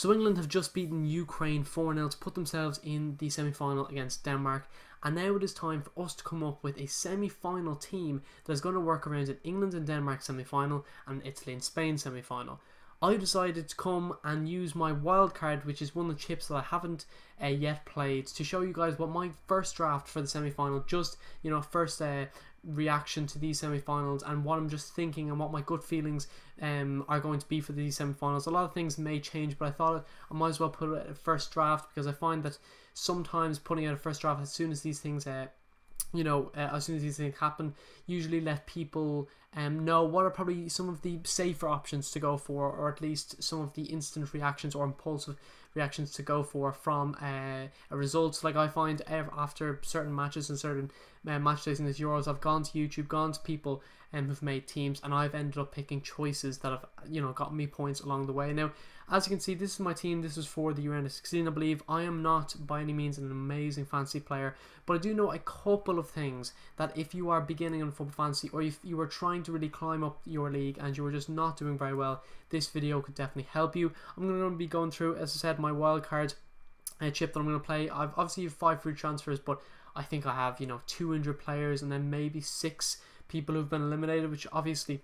So England have just beaten Ukraine 4-0 to put themselves in the semi-final against Denmark, and now it is time for us to come up with a semi-final team that is going to work around an England and Denmark semi-final and Italy and Spain semi-final. I decided to come and use my wildcard, which is one of the chips that I haven't yet played, to show you guys what my first draft for the semi-final, just, you know, first reaction to these semi-finals and what I'm just thinking and what my gut feelings are going to be for these semi-finals. A lot of things may change, but I thought I might as well put it a first draft, because I find that sometimes putting out a first draft as soon as these things as soon as these things happen, usually let people know what are probably some of the safer options to go for, or at least some of the instant reactions or impulsive reactions to go for from a result. Like I find after certain matches and certain match days in the Euros, I've gone to YouTube, gone to people who've made teams, and I've ended up picking choices that have, you know, gotten me points along the way. Now, as you can see, this is my team. This is for the Uranus 16, I believe. I am not by any means an amazing fantasy player, but I do know a couple of things that if you are beginning in football fantasy, or if you are trying to really climb up your league and you are just not doing very well, this video could definitely help you. I'm going to be going through, as I said, my wildcard chip that I'm going to play. I've obviously 5 free transfers, but I think I have, you know, 200 players and then maybe 6 people who've been eliminated, which obviously,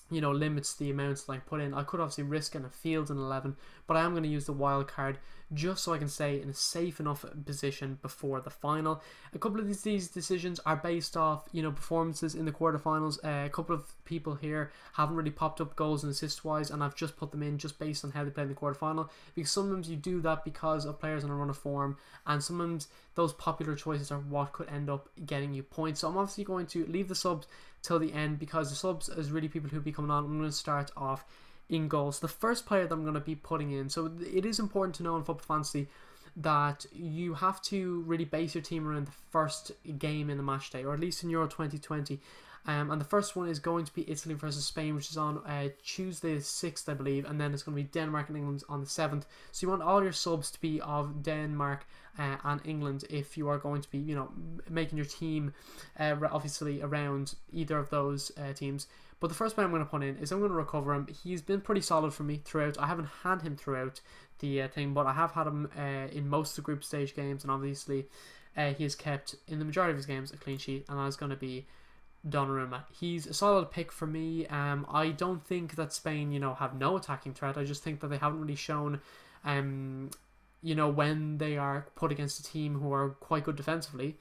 you know, limits the amounts that I put in. I could obviously risk in a field in 11, but I am going to use the wild card just so I can stay in a safe enough position before the final. A couple of these decisions are based off, you know, performances in the quarterfinals. A couple of people here haven't really popped up goals and assist wise, and I've just put them in just based on how they play in the quarterfinal, because sometimes you do that because of players on a run of form, and sometimes those popular choices are what could end up getting you points. So I'm obviously going to leave the subs till the end, because the subs is really people who will be coming on. I'm going to start off in goals. The first player that I'm going to be putting in, so it is important to know in football fantasy that you have to really base your team around the first game in the match day, or at least in Euro 2020. And the first one is going to be Italy versus Spain, which is on Tuesday the 6th, I believe, and then it's going to be Denmark and England on the 7th. So you want all your subs to be of Denmark and England if you are going to be, you know, making your team obviously around either of those teams. But the first player I'm going to put in is, I'm going to recover him. He's been pretty solid for me throughout. I haven't had him throughout the thing, but I have had him in most of the group stage games, and obviously he has kept, in the majority of his games, a clean sheet, and that's going to be Donnarumma. He's a solid pick for me. I don't think that Spain, you know, have no attacking threat. I just think that they haven't really shown, you know, when they are put against a team who are quite good defensively,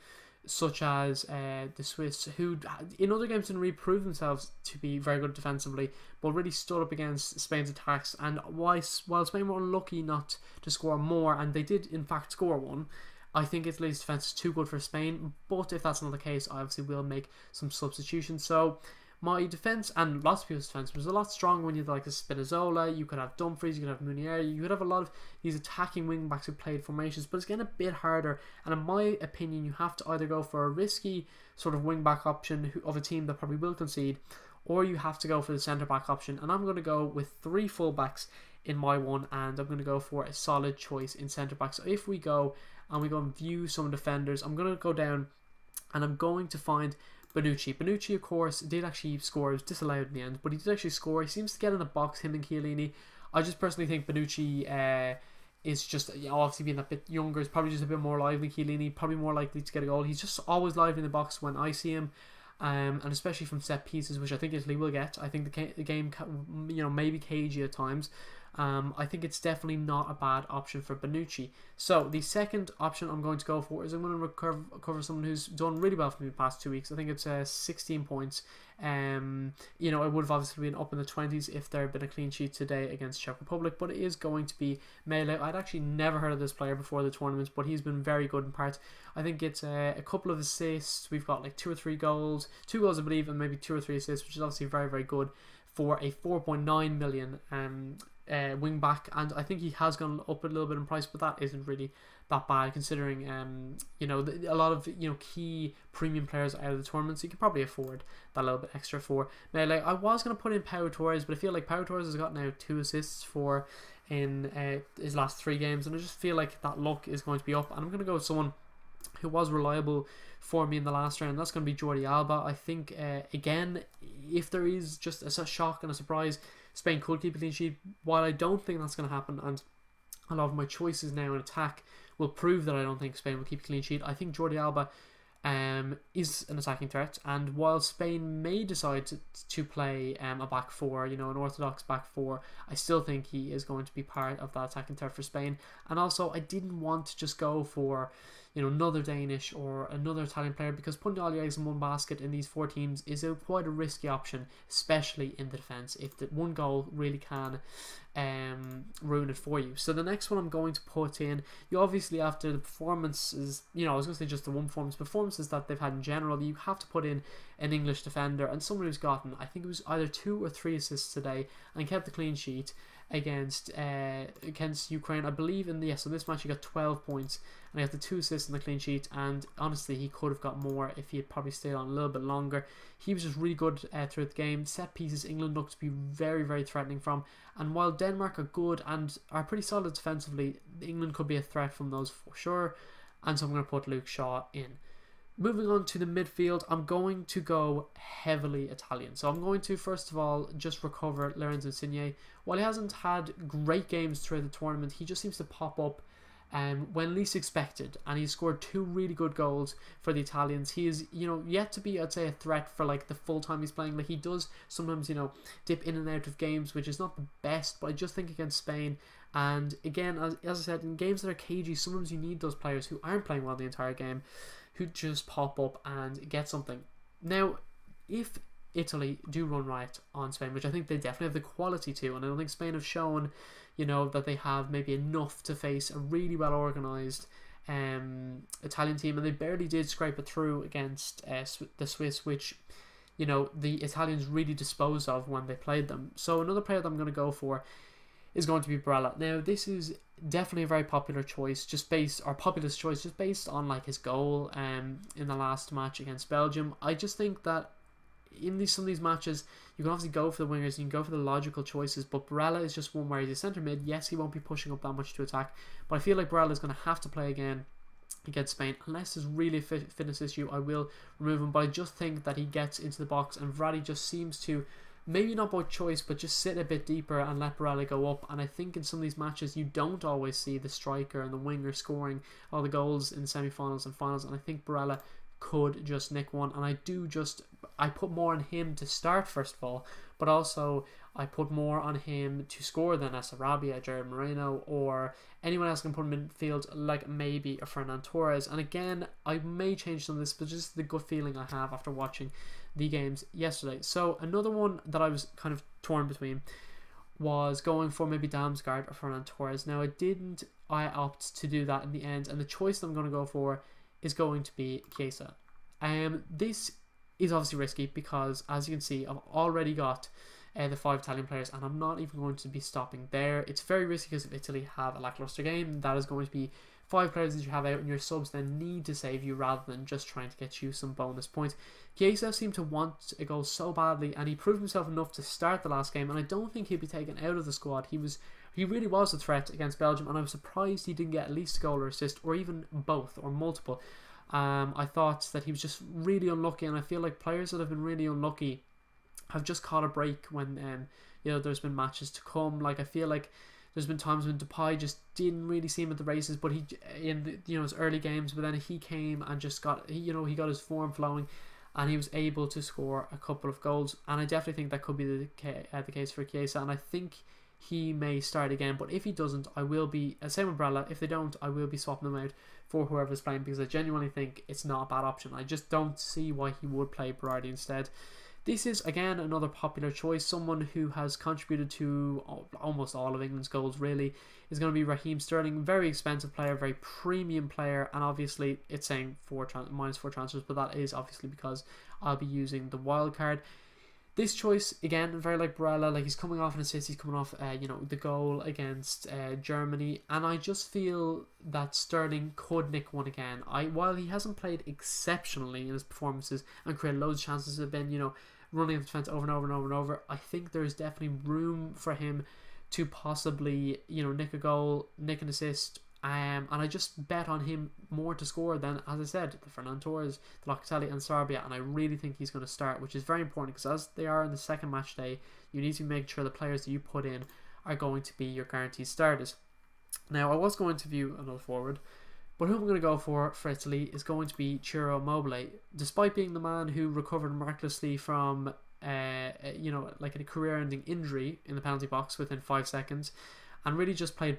such as the Swiss, who in other games didn't really prove themselves to be very good defensively, but really stood up against Spain's attacks. And while Spain were unlucky not to score more, and they did in fact score one, I think Italy's defense is too good for Spain. But if that's not the case, I obviously will make some substitutions. So my defense, and lots of people's defense, was a lot stronger when you had like a Spinazzola. You could have Dumfries, you could have Munier, you could have a lot of these attacking wing backs who played formations, but it's getting a bit harder. And in my opinion, you have to either go for a risky sort of wing back option of a team that probably will concede, or you have to go for the centre back option. And I'm going to go with 3 full backs in my one, and I'm going to go for a solid choice in centre back. So if we go and view some defenders, I'm going to go down and I'm going to find Bonucci. Bonucci, of course, did actually score. It was disallowed in the end, but he did actually score. He seems to get in the box, him and Chiellini. I just personally think Bonucci is just, you know, obviously being a bit younger, is probably just a bit more lively. Chiellini, probably more likely to get a goal. He's just always lively in the box when I see him. And especially from set pieces, which I think Italy will get. I think the game, you know, maybe cagey at times. I think it's definitely not a bad option for Bonucci. So the second option I'm going to go for is, I'm going to recover someone who's done really well for me the past 2 weeks. I think it's 16 points. You know, it would have obviously been up in the 20s if there had been a clean sheet today against Czech Republic, but it is going to be Mele. I'd actually never heard of this player before the tournament, but he's been very good in parts. I think it's a couple of assists. We've got like 2 or 3 goals, 2 goals I believe, and maybe 2 or 3 assists, which is obviously very, very good for a 4.9 million wing back, and I think he has gone up a little bit in price, but that isn't really that bad considering you know, a lot of, you know, key premium players out of the tournament, so you could probably afford that little bit extra for Mele. I was going to put in Pau Torres, but I feel like Pau Torres has got now 2 assists for in his last 3 games, and I just feel like that luck is going to be up, and I'm going to go with someone who was reliable for me in the last round. That's going to be Jordi Alba. I think again, if there is just a shock and a surprise, Spain could keep a clean sheet. While I don't think that's going to happen, and a lot of my choices now in attack will prove that I don't think Spain will keep a clean sheet. I think Jordi Alba is an attacking threat, and while Spain may decide to play a back four, an orthodox back four, I still think he is going to be part of that attacking threat for Spain. And also, I didn't want to just go for another Danish or another Italian player, because putting all your eggs in one basket in these four teams is quite a risky option, especially in the defence, if the one goal really can ruin it for you. So the next one I'm going to put in, you obviously, after the performances, I was going to say just the one performances that they've had in general, you have to put in an English defender, and someone who's gotten, I think it was either 2 or 3 assists today and kept the clean sheet against Ukraine. I believe so this match he got 12 points and he had the 2 assists in the clean sheet, and honestly he could have got more if he had probably stayed on a little bit longer. He was just really good throughout the game. Set pieces, England looked to be very, very threatening from, and while Denmark are good and are pretty solid defensively, England could be a threat from those for sure, and so I'm going to put Luke Shaw in. Moving on to the midfield, I'm going to go heavily Italian. So I'm going to, first of all, just recover Lorenzo Insigne. While he hasn't had great games throughout the tournament, he just seems to pop up when least expected, and he's scored 2 really good goals for the Italians. He is, yet to be, I'd say, a threat for like the full time he's playing. Like, he does sometimes, dip in and out of games, which is not the best, but I just think against Spain, and again, as I said, in games that are cagey, sometimes you need those players who aren't playing well the entire game, who just pop up and get something. Now, if Italy do run right on Spain, which I think they definitely have the quality to, and I don't think Spain have shown, that they have maybe enough to face a really well organised Italian team, and they barely did scrape it through against the Swiss, which, the Italians really disposed of when they played them. So another player that I'm going to go for is going to be Barella. Now, this is definitely a very popular choice, populist choice, just based on like his goal in the last match against Belgium. I just think that in some of these matches, you can obviously go for the wingers, you can go for the logical choices, but Barella is just one where he's a centre mid. Yes, he won't be pushing up that much to attack, but I feel like Barella is going to have to play again against Spain. Unless there's really a fitness issue, I will remove him, but I just think that he gets into the box, and Verratti just seems to, maybe not by choice, but just sit a bit deeper and let Barella go up. And I think in some of these matches, you don't always see the striker and the winger scoring all the goals in semi-finals and finals, and I think Barella could just nick one. And I put more on him to start, first of all, but also I put more on him to score than a Sarabia, Jared Moreno, or anyone else can put him in midfield, like maybe a Fernan Torres. And again, I may change some of this, but just the gut feeling I have after watching the games yesterday. So another one that I was kind of torn between was going for maybe Damsgaard or Fernan Torres. Now, I opt to do that in the end, and the choice that I'm going to go for is going to be Chiesa. This is obviously risky because, as you can see, I've already got the 5 Italian players, and I'm not even going to be stopping there. It's very risky because if Italy have a lackluster game, that is going to be 5 players that you have out, and your subs then need to save you rather than just trying to get you some bonus points. Chiesa seemed to want a goal so badly, and he proved himself enough to start the last game, and I don't think he'd be taken out of the squad. He really was a threat against Belgium, and I was surprised he didn't get at least a goal or assist, or even both, or multiple. I thought that he was just really unlucky, and I feel like players that have been really unlucky have just caught a break when there's been matches to come. Like, I feel like there's been times when Depay just didn't really see him at the races, but he in his early games, but then he came and just got he got his form flowing, and he was able to score a couple of goals. And I definitely think that could be the case for Chiesa, and I think he may start again. But if he doesn't, I will be same umbrella. If they don't, I will be swapping them out for whoever's playing, because I genuinely think it's not a bad option. I just don't see why he would play Berardi instead. This is, again, another popular choice. Someone who has contributed to almost all of England's goals, really, is going to be Raheem Sterling. Very expensive player, very premium player, and obviously it's saying -4 transfers, but that is obviously because I'll be using the wild card. This choice, again, very like Barella, like he's coming off an assist, he's coming off, the goal against Germany, and I just feel that Sterling could nick one again. While he hasn't played exceptionally in his performances and created loads of chances, have been, running the defense over and over and over and over, I think there's definitely room for him to possibly, nick a goal, nick an assist. And I just bet on him more to score than, as I said, the Fernan Torres, the Locatelli and Sarabia, and I really think he's going to start, which is very important because as they are in the second match day, you need to make sure the players that you put in are going to be your guaranteed starters. Now, I was going to view another forward, but who I'm going to go for Italy is going to be Ciro Immobile. Despite being the man who recovered miraculously from, like a career-ending injury in the penalty box within 5 seconds, and really just played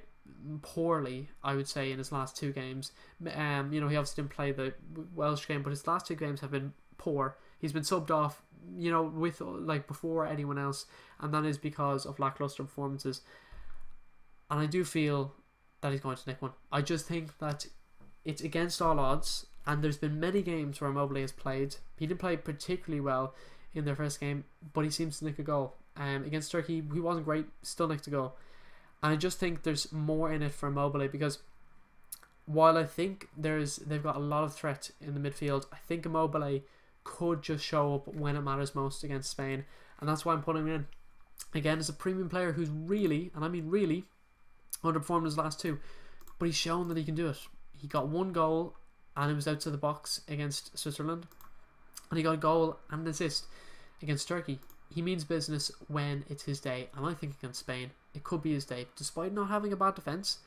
poorly, I would say, in his last 2 games. He obviously didn't play the Welsh game, but his last 2 games have been poor. He's been subbed off, with before anyone else, and that is because of lackluster performances. And I do feel that he's going to nick one. I just think that it's against all odds, and there's been many games where Immobile has played. He didn't play particularly well in their first game, but he seems to nick a goal. Against Turkey, he wasn't great, still nicked a goal. And I just think there's more in it for Immobile, because while I think they've got a lot of threat in the midfield, I think Immobile could just show up when it matters most against Spain, and that's why I'm putting him in. Again, as a premium player who's really, and I mean really, underperformed his last 2, but he's shown that he can do it. He got 1 goal, and it was outside the box against Switzerland, and he got a goal and an assist against Turkey. He means business when it's his day, and I think against Spain it could be his day. Despite not having a bad defence,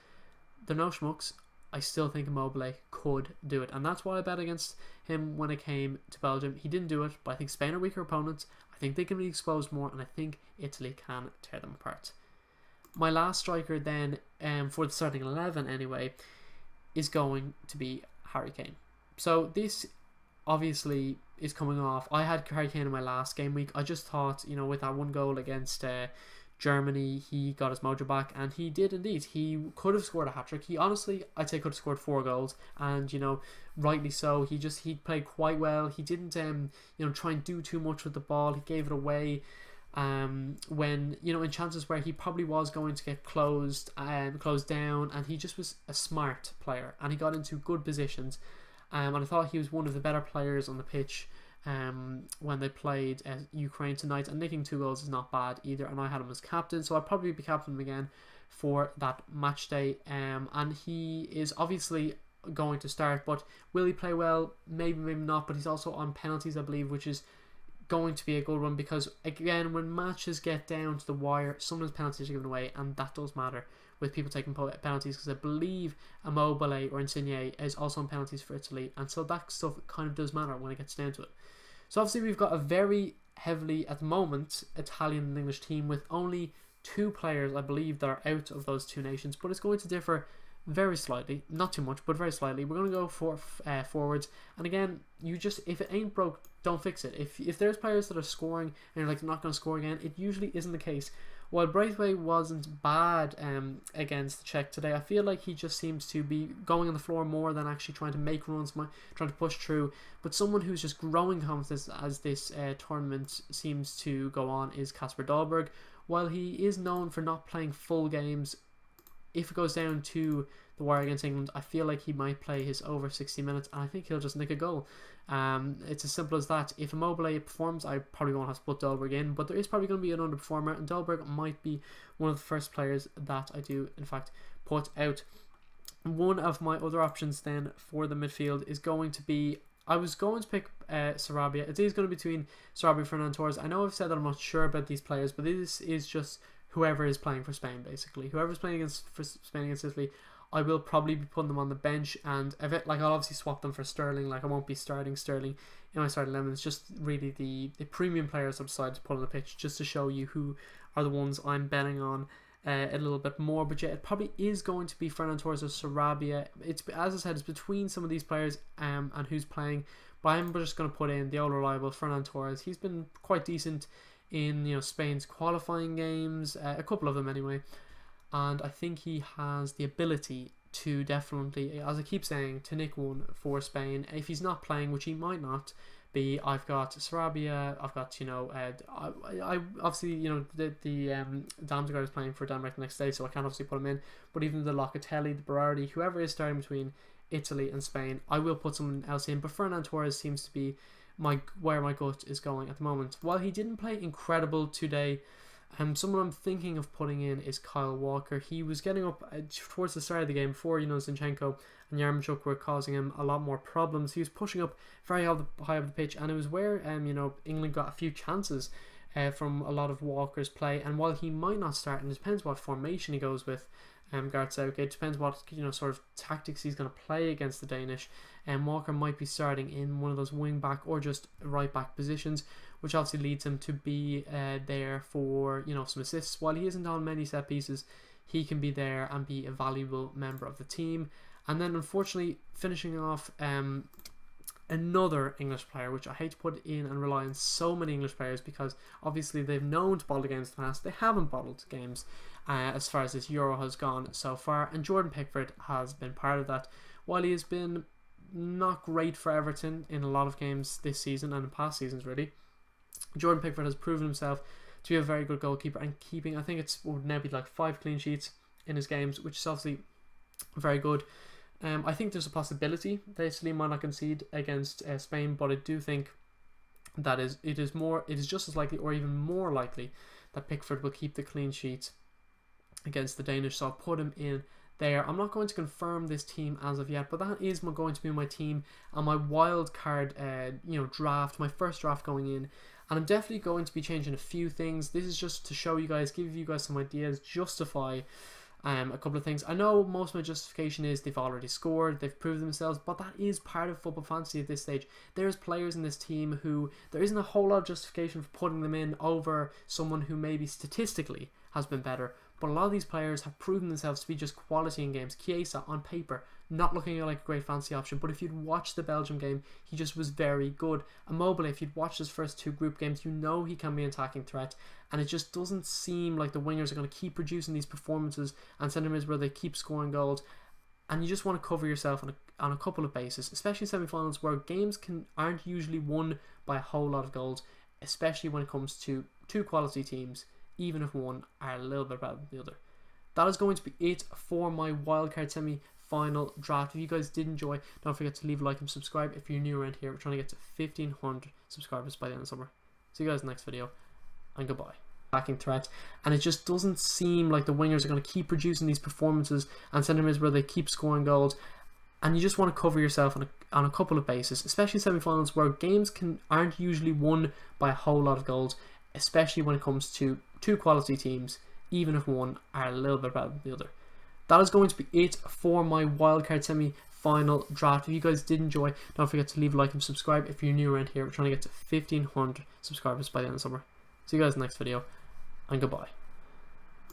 they're no schmucks. I still think Immobile could do it, and that's why I bet against him when it came to Belgium. He didn't do it, but I think Spain are weaker opponents. I think they can be exposed more, and I think Italy can tear them apart. My last striker then, for the starting 11 anyway, is going to be Harry Kane. So this obviously is coming off. I had Harry Kane in my last game week. I just thought, with that 1 goal against Germany, he got his mojo back, and he did indeed. He could have scored a hat-trick. He honestly, I'd say, could have scored 4 goals, and rightly so. He played quite well. He didn't try and do too much with the ball. He gave it away when in chances where he probably was going to get closed down, and he just was a smart player, and he got into good positions, and I thought he was one of the better players on the pitch when they played Ukraine tonight. And nicking 2 goals is not bad either, and I had him as captain, so I'll probably be captain him again for that match day. And he is obviously going to start, but will he play well? Maybe not, but he's also on penalties, I believe, which is going to be a good one, because again, when matches get down to the wire, sometimes penalties are given away, and that does matter with people taking penalties, because I believe Immobile or Insigne is also on penalties for Italy, and so that stuff kind of does matter when it gets down to it. So obviously we've got a very heavily, at the moment, Italian and English team, with only 2 players, I believe, that are out of those 2 nations, but it's going to differ very slightly, not too much, but very slightly. We're going to go for forwards, and again, if it ain't broke, don't fix it. If there's players that are scoring and you're like, they're not going to score again, it usually isn't the case. While Braithwaite wasn't bad against the Czech today, I feel like he just seems to be going on the floor more than actually trying to make runs, trying to push through. But someone who's just growing confidence as this tournament seems to go on is Kasper Dolberg. While he is known for not playing full games, if it goes down to the wire against England, I feel like he might play his over 60 minutes, and I think he'll just nick a goal. It's as simple as that. If Immobile performs, I probably won't have to put Dolberg in, but there is probably going to be an underperformer, and Dolberg might be one of the first players that I do, in fact, put out. One of my other options then for the midfield is going to be, I was going to pick Sarabia. It is going to be between Sarabia and Fernando Torres. I know I've said that I'm not sure about these players, but this is just whoever is playing for Spain, basically. Whoever's playing for Spain against Italy, I will probably be putting them on the bench, and I'll obviously swap them for Sterling. I won't be starting Sterling in my starting 11. It's just really the premium players I've decided to put on the pitch, just to show you who are the ones I'm betting on a little bit more. But yeah, it probably is going to be Fernando Torres or Sarabia. It's, as I said, it's between some of these players and who's playing, but I'm just going to put in the old reliable Fernando Torres. He's been quite decent in Spain's qualifying games, a couple of them anyway, and I think he has the ability to definitely, as I keep saying, to nick one for Spain. If he's not playing, which he might not be, I've got Sarabia, I've got I obviously the Damsgaard is playing for Denmark the next day, so I can't obviously put him in, but even the Locatelli, the Berardi, whoever is starting between Italy and Spain, I will put someone else in. But Fernando Torres seems to be where my gut is going at the moment. While he didn't play incredible today, someone I'm thinking of putting in is Kyle Walker. He was getting up towards the start of the game before Zinchenko and Yaremchuk were causing him a lot more problems. He was pushing up very high up the pitch, and it was where England got a few chances from a lot of Walker's play. And while he might not start, and it depends what formation he goes with, Gareth Southgate. Depends what sort of tactics he's going to play against the Danish. And Walker might be starting in one of those wing back or just right back positions, which obviously leads him to be there for some assists. While he isn't on many set pieces, he can be there and be a valuable member of the team. And then unfortunately finishing off another English player, which I hate to put in and rely on so many English players because obviously they've known to bottle games in the past. They haven't bottled games as far as this Euro has gone so far, and Jordan Pickford has been part of that. While he has been not great for Everton in a lot of games this season and in past seasons really, Jordan Pickford has proven himself to be a very good goalkeeper and keeping, I think it would now be like 5 clean sheets in his games, which is obviously very good. I think there's a possibility that Italy might not concede against Spain, but I do think that it is just as likely or even more likely that Pickford will keep the clean sheet against the Danish, so I'll put him in there. I'm not going to confirm this team as of yet, but that is going to be my team and my wild card draft, my first draft going in. And I'm definitely going to be changing a few things. This is just to show you guys, give you guys some ideas, justify a couple of things. I know most of my justification is they've already scored, they've proved themselves, but that is part of football fantasy at this stage. There's players in this team who there isn't a whole lot of justification for putting them in over someone who maybe statistically has been better, but a lot of these players have proven themselves to be just quality in games. Chiesa, on paper, not looking like a great fancy option, but if you'd watched the Belgium game, he just was very good. Immobile, if you'd watched his first 2 group games, you know he can be an attacking threat, and it just doesn't seem like the wingers are going to keep producing these performances and centre mids where they keep scoring goals, and you just want to cover yourself on a couple of bases, especially semi-finals where games aren't usually won by a whole lot of goals, especially when it comes to 2 quality teams, even if one are a little bit better than the other. That is going to be it for my wildcard semi-final draft. If you guys did enjoy, don't forget to leave a like and subscribe if you're new around here. We're trying to get to 1,500 subscribers by the end of summer. See you guys in the next video, and goodbye. Attacking threat, and it just doesn't seem like the wingers are going to keep producing these performances and centre mids where they keep scoring goals, and you just want to cover yourself on a couple of bases, especially semi-finals where games aren't usually won by a whole lot of goals, especially when it comes to 2 quality teams, even if one are a little bit better than the other. That is going to be it for my wildcard semi-final draft. If you guys did enjoy, don't forget to leave a like and subscribe if you're new around here. We're trying to get to 1,500 subscribers by the end of summer. See you guys in the next video, and goodbye.